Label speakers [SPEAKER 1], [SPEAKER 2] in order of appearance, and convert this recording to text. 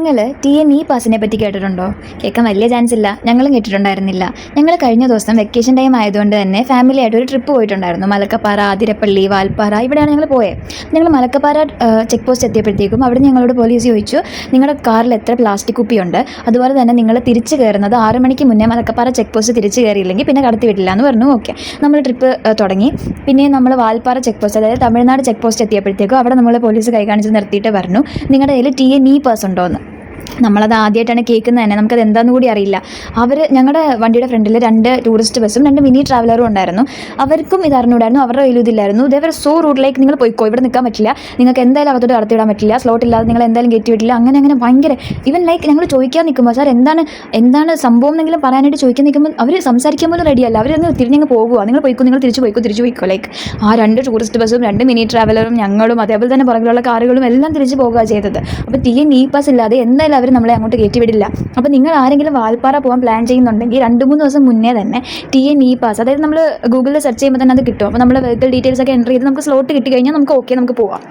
[SPEAKER 1] നിങ്ങൾ TNE പാസിനെ പറ്റി കേട്ടിട്ടുണ്ടോ? കേൾക്കാൻ വലിയ ചാൻസ് ഇല്ല. ഞങ്ങളും കേട്ടിട്ടുണ്ടായിരുന്നില്ല. ഞങ്ങൾ കഴിഞ്ഞ ദിവസം വെക്കേഷൻ ടൈം ആയതുകൊണ്ട് തന്നെ ഫാമിലി ആയിട്ട് ഒരു ട്രിപ്പ് പോയിട്ടുണ്ടായിരുന്നു. മലക്കപ്പാറ, ആതിരപ്പള്ളി, വാൽപ്പാറ ഇവിടെയാണ് ഞങ്ങൾ പോയത്. ഞങ്ങൾ മലക്കപ്പാറ ചെക്ക് പോസ്റ്റ് എത്തിയപ്പോഴത്തേക്കും അവിടെ ഞങ്ങളോട് പോലീസ് ചോദിച്ചു, നിങ്ങളുടെ കാറിൽ എത്ര പ്ലാസ്റ്റിക് കുപ്പിയുണ്ട്, അതുപോലെ തന്നെ നിങ്ങൾ തിരിച്ചു കയറുന്നത് 6 മണിക്ക് മുന്നേ മലക്കപ്പാറ ചെക്ക് പോസ്റ്റ് തിരിച്ചു കയറിയില്ലെങ്കിൽ പിന്നെ കടത്തി വിടില്ല എന്ന് പറഞ്ഞു. ഓക്കെ, നമ്മൾ ട്രിപ്പ് തുടങ്ങി. പിന്നെ നമ്മൾ വാൽപ്പാറ ചെക്ക് പോസ്റ്റ്, അതായത് തമിഴ്നാട് ചെക്ക് പോസ്റ്റ് എത്തിയപ്പോഴത്തേക്കും അവിടെ നമ്മൾ പോലീസ് കൈ കാണിച്ച് നിർത്തിയിട്ട് പറഞ്ഞു, നിങ്ങളുടെ കയ്യിൽ TNE പാസ് ഉണ്ടോയെന്ന്. നമ്മളത് ആദ്യമായിട്ടാണ് കേൾക്കുന്നത് തന്നെ, നമുക്കത് എന്താണെന്ന് കൂടി അറിയില്ല. ഞങ്ങളുടെ വണ്ടിയുടെ ഫ്രണ്ടിൽ 2 ടൂറിസ്റ്റ് ബസ്സും 2 മിനി ട്രാവലറും ഉണ്ടായിരുന്നു. അവർക്കും ഇത് അറിഞ്ഞൂടായിരുന്നു, അവരുടെ കയ്യിലും ഇതില്ലായിരുന്നു. ഇതേവരെ സോ റൂട്ടിലേക്ക് നിങ്ങൾ പോയിക്കോ, ഇവിടെ നിൽക്കാൻ പറ്റില്ല, നിങ്ങൾക്ക് എന്തായാലും അകത്തോട്ട് കടത്തിവിടാൻ പറ്റില്ല, സ്ലോട്ട് ഇല്ലാതെ നിങ്ങൾ എന്തായാലും കയറ്റി വിട്ടില്ല, അങ്ങനെ ഭയങ്കര ഈവൻ ലൈക്ക് ഞങ്ങൾ ചോദിക്കാൻ നിൽക്കുമ്പോൾ സാർ എന്താണ് സംഭവം എന്നെങ്കിലും പറയാനായിട്ട് ചോദിക്കാൻ നിൽക്കുമ്പോൾ അവർ സംസാരിക്കാൻ പോലും റെഡിയല്ല. അവരൊന്ന് തിരിഞ്ഞങ്ങ് പോകുക, നിങ്ങൾ പോയിക്കോ, നിങ്ങൾ തിരിച്ചു പോയിക്കോ. ലൈക്ക് ആ 2 ടൂറിസ്റ്റ് ബസ്സും 2 മിനി ട്രാവലറും ഞങ്ങളും അതേപോലെ തന്നെ പുറകിലുള്ള കാറുകളും എല്ലാം തിരിച്ചു പോകുക ചെയ്തത്. അപ്പോൾ TNE പാസ് ഇല്ലാതെ എന്തായാലും അവർ നമ്മളെ അങ്ങോട്ട് കയറ്റി വിടില്ല. അപ്പോൾ നിങ്ങൾ ആരെങ്കിലും വാൽപ്പാറ പോകാൻ പ്ലാൻ ചെയ്യുന്നുണ്ടെങ്കിൽ 2-3 ദിവസം മുന്നേ തന്നെ TNE പാസ്, അതായത് നമ്മൾ ഗൂഗിളിൽ സെർച്ച് ചെയ്യുമ്പോൾ തന്നെ അത് കിട്ടും. അപ്പോൾ നമ്മൾ വെഹിക്കിൾ ഡീറ്റെയിൽസ് ഒക്കെ എൻ്റർ ചെയ്ത് നമുക്ക് സ്ലോട്ട് കിട്ടി കഴിഞ്ഞാൽ നമുക്ക് പോവാം.